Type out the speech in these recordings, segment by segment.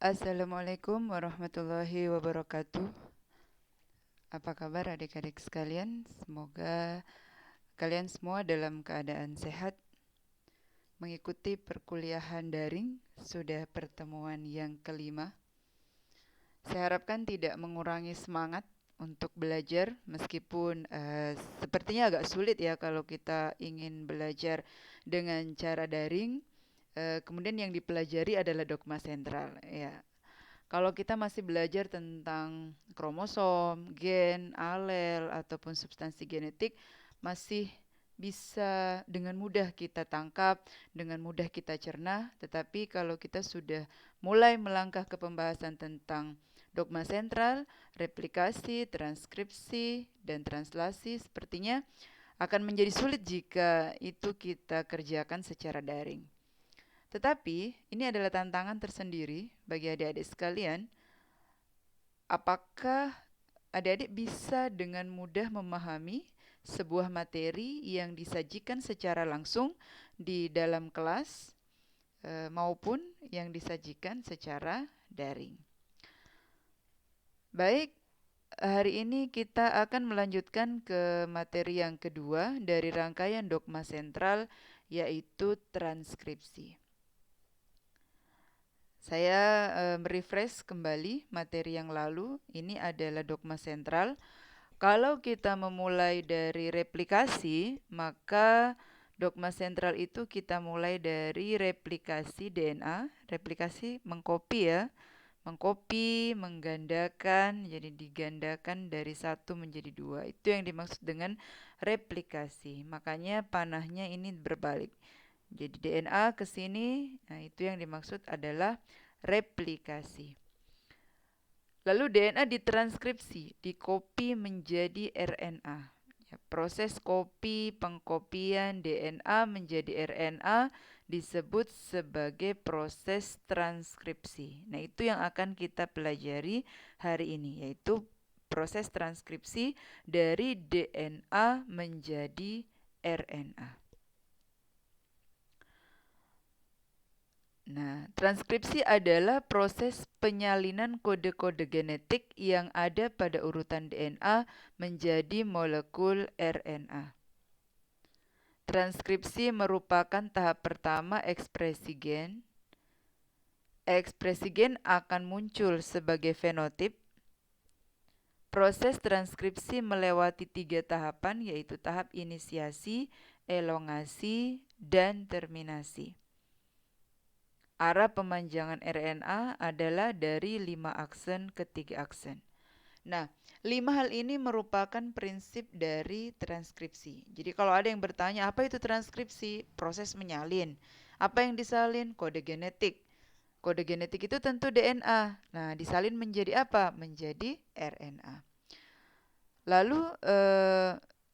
Assalamualaikum warahmatullahi wabarakatuh. Apa kabar adik-adik sekalian? Semoga kalian semua dalam keadaan sehat. Mengikuti perkuliahan daring, sudah pertemuan yang kelima. Saya harapkan tidak mengurangi semangat untuk belajar, meskipun sepertinya agak sulit ya kalau kita ingin belajar dengan cara daring. Kemudian yang dipelajari adalah dogma sentral. Ya, kalau kita masih belajar tentang kromosom, gen, alel, ataupun substansi genetik, masih bisa dengan mudah kita tangkap, dengan mudah kita cerna. Tetapi kalau kita sudah mulai melangkah ke pembahasan tentang dogma sentral, replikasi, transkripsi, dan translasi, sepertinya akan menjadi sulit jika itu kita kerjakan secara daring. Tetapi ini adalah tantangan tersendiri bagi adik-adik sekalian. Apakah adik-adik bisa dengan mudah memahami sebuah materi yang disajikan secara langsung di dalam kelas maupun yang disajikan secara daring? Baik, hari ini kita akan melanjutkan ke materi yang kedua dari rangkaian dogma sentral, yaitu transkripsi. Saya merefresh kembali materi yang lalu. Ini adalah dogma sentral. Kalau kita memulai dari replikasi, maka dogma sentral itu kita mulai dari replikasi DNA. Replikasi mengcopy ya, mengcopy, menggandakan, jadi digandakan dari satu menjadi dua. Itu yang dimaksud dengan replikasi. Makanya panahnya ini berbalik. Jadi DNA ke sini, nah itu yang dimaksud adalah replikasi. Lalu DNA ditranskripsi, dikopi menjadi RNA. Ya, proses kopi pengkopian DNA menjadi RNA disebut sebagai proses transkripsi. Nah, itu yang akan kita pelajari hari ini, yaitu proses transkripsi dari DNA menjadi RNA. Nah, transkripsi adalah proses penyalinan kode-kode genetik yang ada pada urutan DNA menjadi molekul RNA. Transkripsi merupakan tahap pertama ekspresi gen. Ekspresi gen akan muncul sebagai fenotip. Proses transkripsi melewati 3 tahapan, yaitu tahap inisiasi, elongasi, dan terminasi. Arah pemanjangan RNA adalah dari 5 aksen ke 3 aksen. Nah, 5 hal ini merupakan prinsip dari transkripsi. Jadi kalau ada yang bertanya, apa itu transkripsi? Proses menyalin. Apa yang disalin? Kode genetik. Kode genetik itu tentu DNA. Nah, disalin menjadi apa? Menjadi RNA. Lalu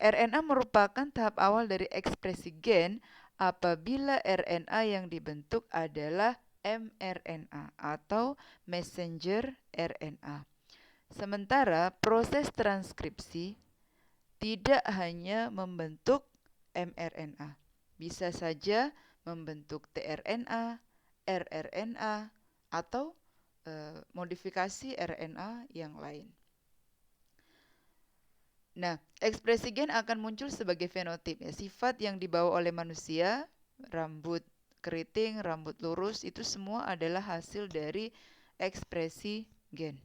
RNA merupakan tahap awal dari ekspresi gen apabila RNA yang dibentuk adalah mRNA atau messenger RNA. Sementara proses transkripsi tidak hanya membentuk mRNA, bisa saja membentuk tRNA, rRNA, atau modifikasi RNA yang lain. Nah, ekspresi gen akan muncul sebagai fenotip, ya, sifat yang dibawa oleh manusia, rambut keriting, rambut lurus, itu semua adalah hasil dari ekspresi gen.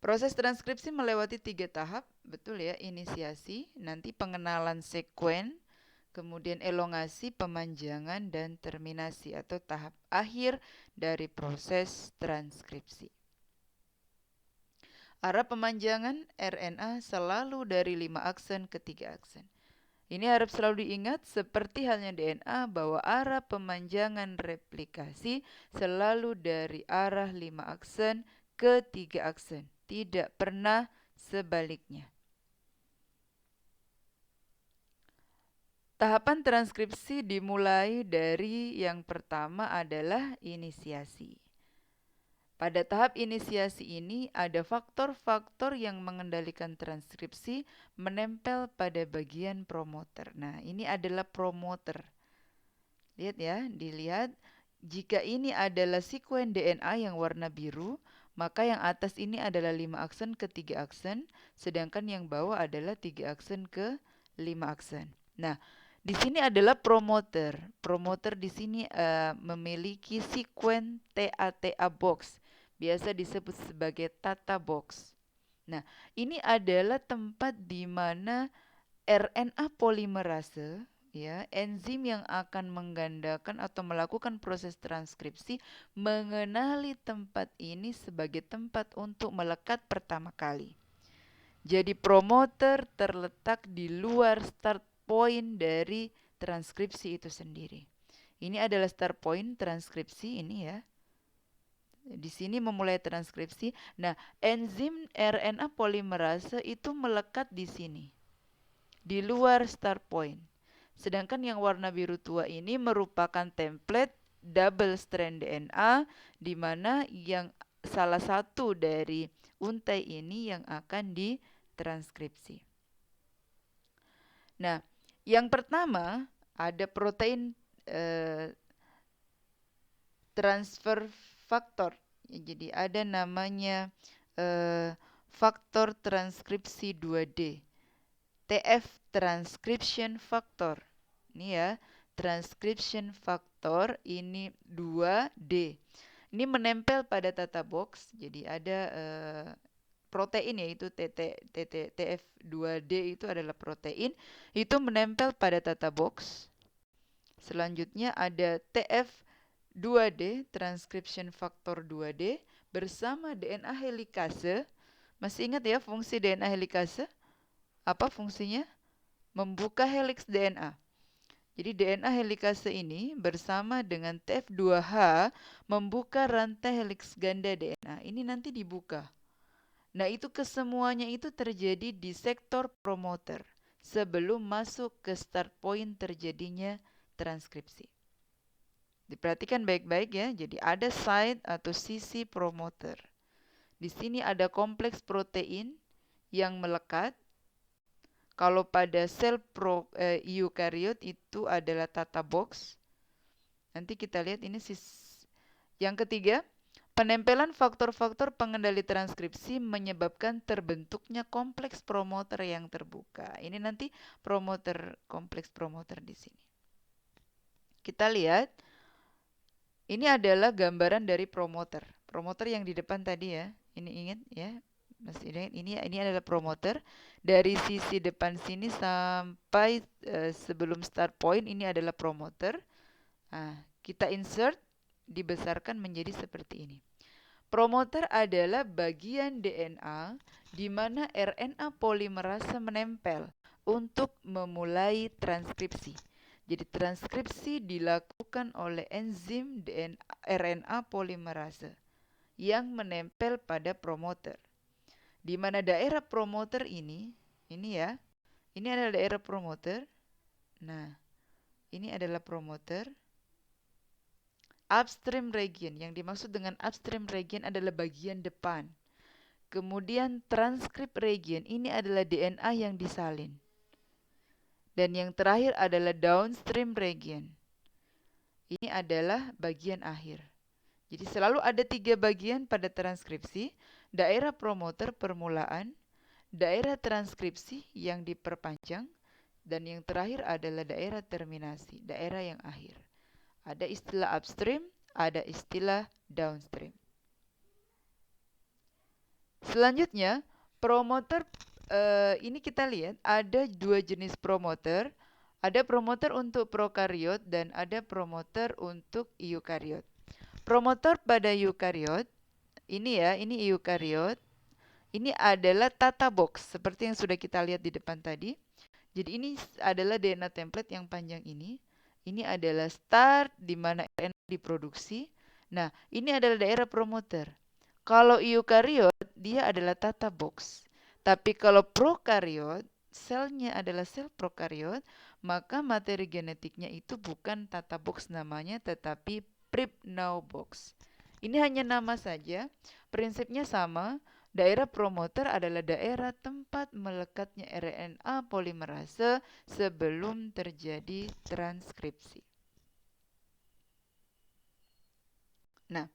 Proses transkripsi melewati 3 tahap, betul ya, inisiasi, nanti pengenalan sekuen, kemudian elongasi, pemanjangan, dan terminasi atau tahap akhir dari proses transkripsi. Arah pemanjangan RNA selalu dari 5 aksen ke 3 aksen. Ini harap selalu diingat, seperti halnya DNA, bahwa arah pemanjangan replikasi selalu dari arah 5 aksen ke 3 aksen. Tidak pernah sebaliknya. Tahapan transkripsi dimulai dari yang pertama adalah inisiasi. Pada tahap inisiasi ini ada faktor-faktor yang mengendalikan transkripsi menempel pada bagian promoter. Nah, ini adalah promoter. Lihat ya, dilihat Jika ini adalah sekuen DNA yang warna biru, maka yang atas ini adalah 5 aksen ke 3 aksen, sedangkan yang bawah adalah 3 aksen ke 5 aksen. Nah, di sini adalah promoter. Promoter di sini memiliki sekuen TA-TA box, biasa disebut sebagai Tata box. Nah, ini adalah tempat di mana RNA polimerase, ya, enzim yang akan menggandakan atau melakukan proses transkripsi, mengenali tempat ini sebagai tempat untuk melekat pertama kali. Jadi promoter terletak di luar start point dari transkripsi itu sendiri. Ini adalah start point transkripsi ini ya. Di sini memulai transkripsi. Nah, enzim RNA polimerase itu melekat di sini, di luar start point. Sedangkan yang warna biru tua ini merupakan template double strand DNA, di mana yang salah satu dari untai ini yang akan ditranskripsi. Nah, yang pertama ada protein transfer faktor. Jadi ada namanya faktor transkripsi 2D. TF transcription factor. Ini ya, transcription factor ini 2D. Ini menempel pada tata box. Jadi ada protein yaitu TF2D itu adalah protein. Itu menempel pada tata box. Selanjutnya ada TF2D, transcription factor 2D, bersama DNA helikase. Masih ingat ya fungsi DNA helikase? Apa fungsinya? Membuka heliks DNA. Jadi DNA helikase ini bersama dengan TF2H membuka rantai heliks ganda DNA. Ini nanti dibuka. Nah, itu kesemuanya itu terjadi di sektor promoter sebelum masuk ke start point terjadinya transkripsi. Diperhatikan baik-baik ya. Jadi ada site atau sisi promoter. Di sini ada kompleks protein yang melekat. Kalau pada sel eukariot itu adalah tata box. Nanti kita lihat ini yang ketiga, penempelan faktor-faktor pengendali transkripsi menyebabkan terbentuknya kompleks promoter yang terbuka. Ini nanti kompleks promoter di sini. Kita lihat, ini adalah gambaran dari promoter. Promoter yang di depan tadi ya. Ini ingat ya. Masih ingat, ini adalah promoter. Dari sisi depan sini sampai sebelum start point ini adalah promoter. Nah, kita insert, dibesarkan menjadi seperti ini. Promoter adalah bagian DNA di mana RNA polimerase menempel untuk memulai transkripsi. Jadi transkripsi dilakukan oleh enzim RNA polimerase yang menempel pada promoter. Di mana daerah promoter ini ya, ini adalah daerah promoter. Nah, ini adalah promoter. Upstream region, yang dimaksud dengan upstream region adalah bagian depan. Kemudian transkrip region, ini adalah DNA yang disalin. Dan yang terakhir adalah downstream region. Ini adalah bagian akhir. Jadi selalu ada 3 bagian pada transkripsi, daerah promoter permulaan, daerah transkripsi yang diperpanjang, dan yang terakhir adalah daerah terminasi, daerah yang akhir. Ada istilah upstream, ada istilah downstream. Selanjutnya, promoter ini kita lihat ada 2 jenis promoter. Ada promoter untuk prokariot dan ada promoter untuk eukariot. Promotor pada eukariot, ini ya, ini eukariot. Ini adalah tata box, seperti yang sudah kita lihat di depan tadi. Jadi ini adalah DNA template yang panjang ini. Ini adalah start di mana RNA diproduksi. Nah, ini adalah daerah promoter. Kalau eukariot, dia adalah tata box. Tapi kalau prokariot, selnya adalah sel prokariot, maka materi genetiknya itu bukan tata box namanya, tetapi Pribnow box. Ini hanya nama saja, prinsipnya sama. Daerah promoter adalah daerah tempat melekatnya RNA polimerase sebelum terjadi transkripsi. Nah,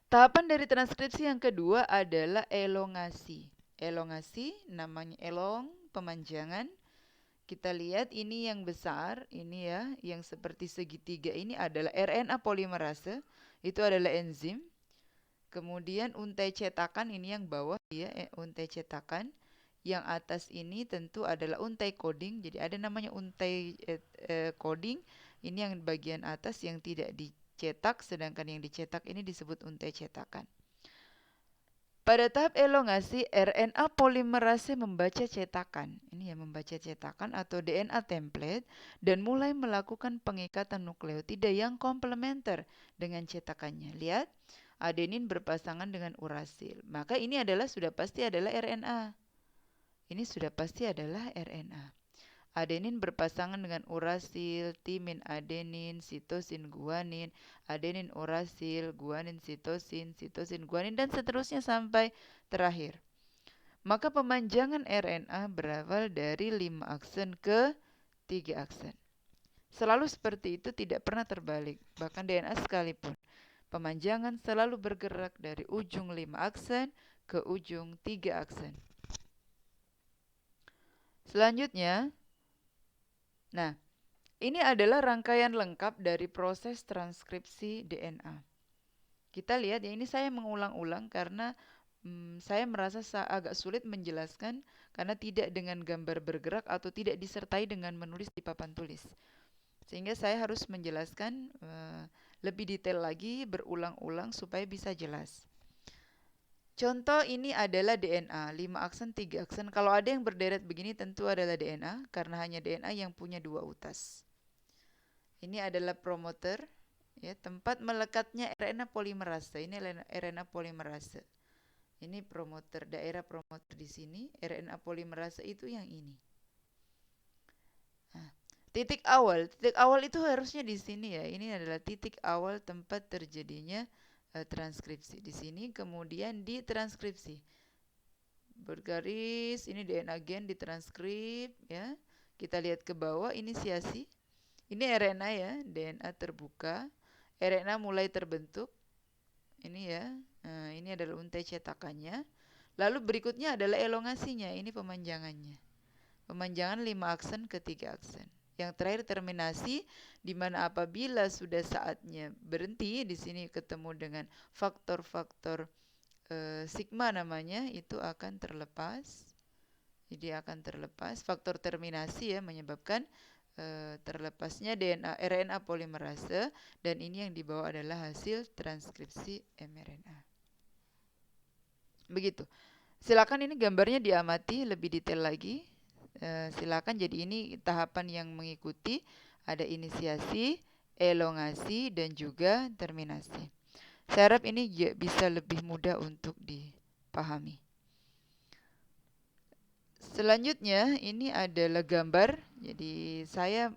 tahapan dari transkripsi yang kedua adalah elongasi. Elongasi namanya elong, pemanjangan. Kita lihat ini yang besar, ini ya, yang seperti segitiga ini adalah RNA polimerase. Itu adalah enzim. Kemudian untai cetakan ini yang bawah ya, untai cetakan. Yang atas ini tentu adalah untai coding. Jadi ada namanya untai coding. Ini yang bagian atas yang tidak dicetak, sedangkan yang dicetak ini disebut untai cetakan. Pada tahap elongasi, RNA polimerase membaca cetakan. Ini ya, membaca cetakan atau DNA template dan mulai melakukan pengikatan nukleotida yang komplementer dengan cetakannya. Lihat, adenin berpasangan dengan urasil. Maka ini adalah sudah pasti adalah RNA. Ini sudah pasti adalah RNA. Adenin berpasangan dengan urasil, timin adenin, sitosin guanin, adenin urasil, guanin sitosin, sitosin guanin, dan seterusnya sampai terakhir. Maka pemanjangan RNA berawal dari 5 aksen ke 3 aksen. Selalu seperti itu, tidak pernah terbalik. Bahkan DNA sekalipun. Pemanjangan selalu bergerak dari ujung 5 aksen ke ujung 3 aksen. Selanjutnya, nah, ini adalah rangkaian lengkap dari proses transkripsi DNA. Kita lihat ya, ini saya mengulang-ulang karena saya merasa agak sulit menjelaskan karena tidak dengan gambar bergerak atau tidak disertai dengan menulis di papan tulis. Sehingga saya harus menjelaskan lebih detail lagi, berulang-ulang supaya bisa jelas. Contoh ini adalah DNA, 5 aksen, 3 aksen. Kalau ada yang berderet begini tentu adalah DNA karena hanya DNA yang punya 2 utas. Ini adalah promoter, ya, tempat melekatnya RNA polimerase. Ini RNA polimerase. Ini promoter, daerah promoter di sini. RNA polimerase itu yang ini. Nah, titik awal itu harusnya di sini ya. Ini adalah titik awal tempat terjadinya transkripsi. Di sini kemudian ditranskripsi. Bergaris, ini DNA gen ditranskrip ya. Kita lihat ke bawah, inisiasi. Ini RNA ya, DNA terbuka. RNA mulai terbentuk. Ini ya, ini adalah untai cetakannya. Lalu berikutnya adalah elongasinya, ini pemanjangannya. Pemanjangan 5 aksen ke 3 aksen. Yang terakhir terminasi, di mana apabila sudah saatnya berhenti, di sini ketemu dengan faktor-faktor sigma namanya, itu akan terlepas. Jadi akan terlepas. Faktor terminasi ya menyebabkan terlepasnya DNA RNA polimerase, dan ini yang dibawa adalah hasil transkripsi mRNA. Begitu. Silakan ini gambarnya diamati lebih detail lagi. Silakan, jadi ini tahapan yang mengikuti, ada inisiasi, elongasi, dan juga terminasi. Saya harap ini bisa lebih mudah untuk dipahami. Selanjutnya ini adalah gambar. Jadi saya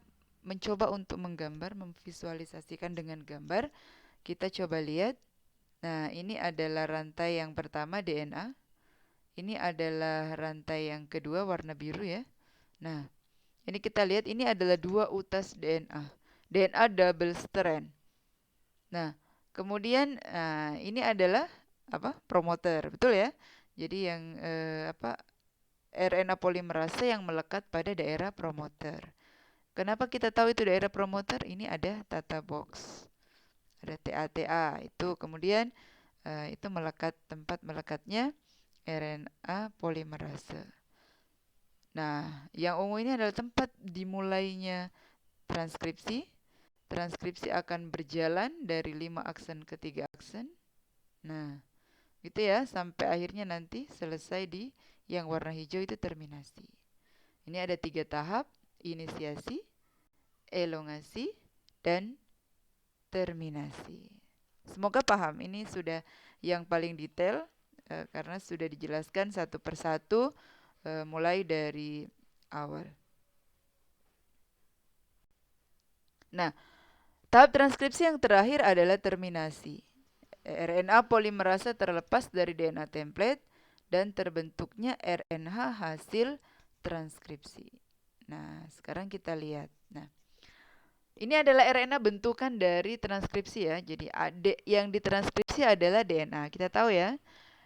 mencoba untuk menggambar, memvisualisasikan dengan gambar. Kita coba lihat. Nah, ini adalah rantai yang pertama DNA. Ini adalah rantai yang kedua warna biru ya. Nah, ini kita lihat ini adalah 2 utas DNA. DNA double strand. Nah, kemudian ini adalah promoter, betul ya? Jadi yang RNA polimerase yang melekat pada daerah promoter. Kenapa kita tahu itu daerah promoter? Ini ada tata box. Ada TATA itu, kemudian itu melekat, tempat melekatnya RNA polimerase. Nah, yang ungu ini adalah tempat dimulainya transkripsi. Transkripsi akan berjalan dari 5 aksen ke 3 aksen. Nah, gitu ya, sampai akhirnya nanti selesai di yang warna hijau itu terminasi. Ini ada 3 tahap, inisiasi, elongasi, dan terminasi. Semoga paham, ini sudah yang paling detail karena sudah dijelaskan satu persatu mulai dari awal. Nah, tahap transkripsi yang terakhir adalah terminasi. RNA polimerase terlepas dari DNA template dan terbentuknya RNA hasil transkripsi. Nah, sekarang kita lihat. Nah, Ini adalah RNA bentukan dari transkripsi ya. Jadi yang ditranskripsi adalah DNA. Kita tahu ya,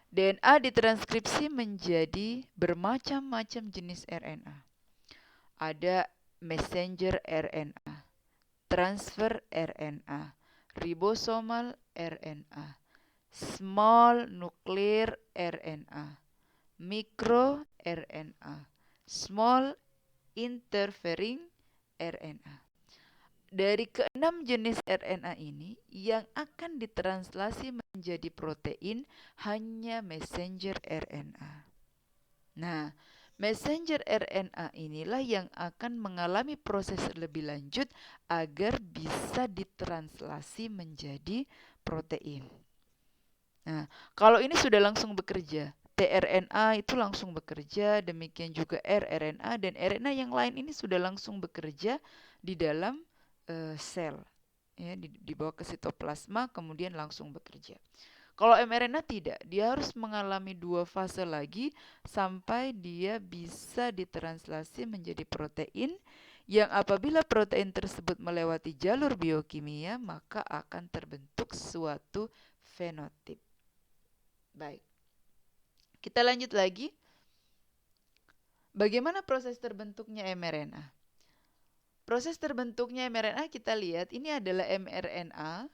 DNA ditranskripsi menjadi bermacam-macam jenis RNA. Ada messenger RNA, transfer RNA, ribosomal RNA, small nuclear RNA, micro RNA, small interfering RNA. Dari keenam jenis RNA ini, yang akan ditranslasi menjadi protein hanya messenger RNA. Nah, messenger RNA inilah yang akan mengalami proses lebih lanjut agar bisa ditranslasi menjadi protein. Nah, kalau ini sudah langsung bekerja, tRNA itu langsung bekerja, demikian juga rRNA dan RNA yang lain ini sudah langsung bekerja di dalam sel, ya, dibawa ke sitoplasma kemudian langsung bekerja. Kalau mRNA tidak, dia harus mengalami 2 fase lagi sampai dia bisa ditranslasi menjadi protein yang apabila protein tersebut melewati jalur biokimia maka akan terbentuk suatu fenotip. Baik, kita lanjut lagi. Bagaimana proses terbentuknya mRNA? Proses terbentuknya mRNA kita lihat ini adalah mRNA,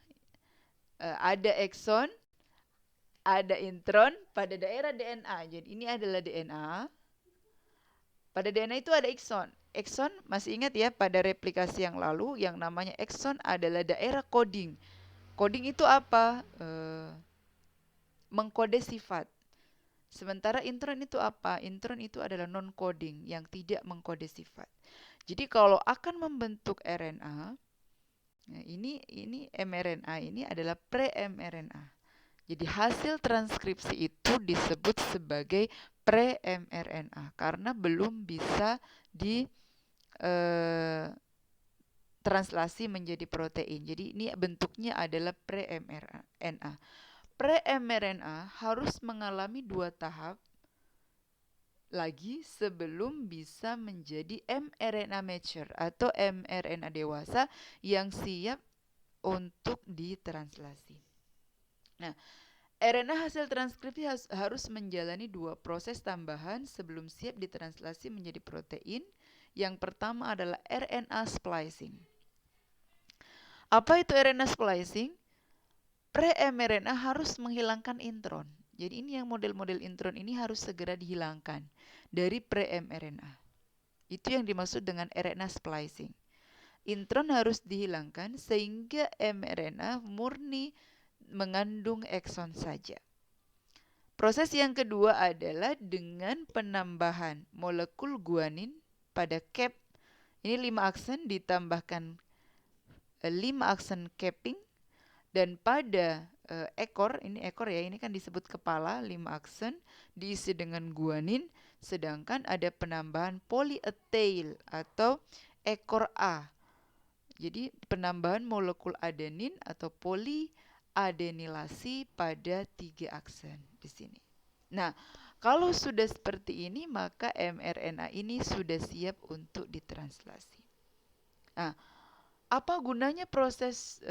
ada ekson, ada intron pada daerah DNA. Jadi ini adalah DNA. Pada DNA itu ada ekson. Ekson masih ingat ya pada replikasi yang lalu yang namanya ekson adalah daerah coding. Coding itu apa? Mengkode sifat. Sementara intron itu apa? Intron itu adalah non-coding yang tidak mengkode sifat. Jadi kalau akan membentuk RNA, nah ini mRNA ini adalah pre-mRNA. Jadi hasil transkripsi itu disebut sebagai pre-mRNA karena belum bisa di translasi menjadi protein. Jadi ini bentuknya adalah pre-mRNA. Pre-mRNA harus mengalami 2 tahap lagi sebelum bisa menjadi mRNA mature atau mRNA dewasa yang siap untuk ditranslasi. Nah, RNA hasil transkripsi harus menjalani 2 proses tambahan sebelum siap ditranslasi menjadi protein. Yang pertama adalah RNA splicing. Apa itu RNA splicing? Pre-mRNA harus menghilangkan intron. Jadi ini yang model-model intron ini harus segera dihilangkan dari pre-mRNA. Itu yang dimaksud dengan RNA splicing. Intron harus dihilangkan sehingga mRNA murni mengandung ekson saja. Proses yang kedua adalah dengan penambahan molekul guanin pada cap. Ini 5 aksen ditambahkan 5 aksen capping dan pada ekor, ini ekor ya, ini kan disebut kepala, 5 aksen diisi dengan guanin, sedangkan ada penambahan polyethyl atau ekor A. Jadi penambahan molekul adenin atau polyadenilasi pada 3 aksen di sini. Nah, kalau sudah seperti ini maka mRNA ini sudah siap untuk ditranslasi. Nah, apa gunanya proses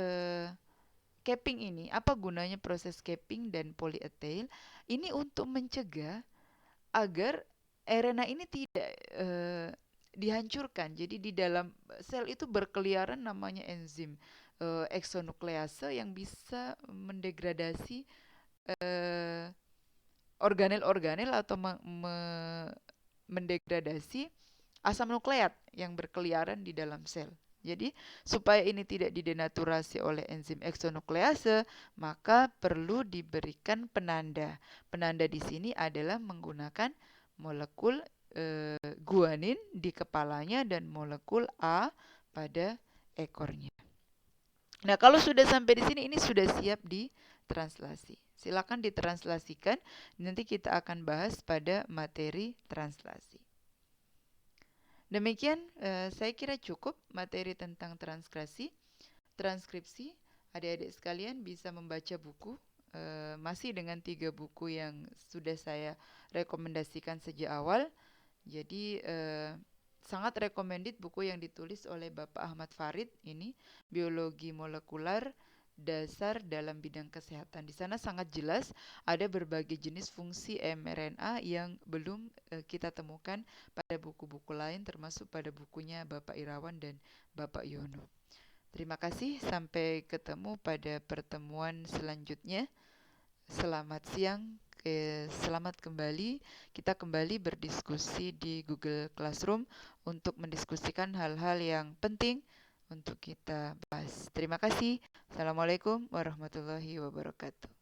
capping ini? Apa gunanya proses capping dan polyethyl? Ini untuk mencegah agar RNA ini tidak dihancurkan. Jadi di dalam sel itu berkeliaran namanya enzim eksonuklease yang bisa mendegradasi organel-organel atau mendegradasi asam nukleat yang berkeliaran di dalam sel. Jadi supaya ini tidak didenaturasi oleh enzim eksonuklease, maka perlu diberikan penanda. Penanda di sini adalah menggunakan molekul guanin di kepalanya dan molekul A pada ekornya. Nah, kalau sudah sampai di sini ini sudah siap ditranslasi. Silakan ditranslasikan, nanti kita akan bahas pada materi translasi. Demikian saya kira cukup materi tentang transkripsi. Adik-adik sekalian bisa membaca buku, masih dengan 3 buku yang sudah saya rekomendasikan sejak awal. Jadi sangat recommended buku yang ditulis oleh Bapak Ahmad Farid ini, Biologi Molekular Dasar dalam Bidang Kesehatan. Di sana sangat jelas ada berbagai jenis fungsi mRNA yang belum kita temukan pada buku-buku lain, termasuk pada bukunya Bapak Irawan dan Bapak Yono. Terima kasih, sampai ketemu pada pertemuan selanjutnya. Selamat siang, selamat kembali. Kita kembali berdiskusi di Google Classroom untuk mendiskusikan hal-hal yang penting untuk kita bahas. Terima kasih. Assalamualaikum warahmatullahi wabarakatuh.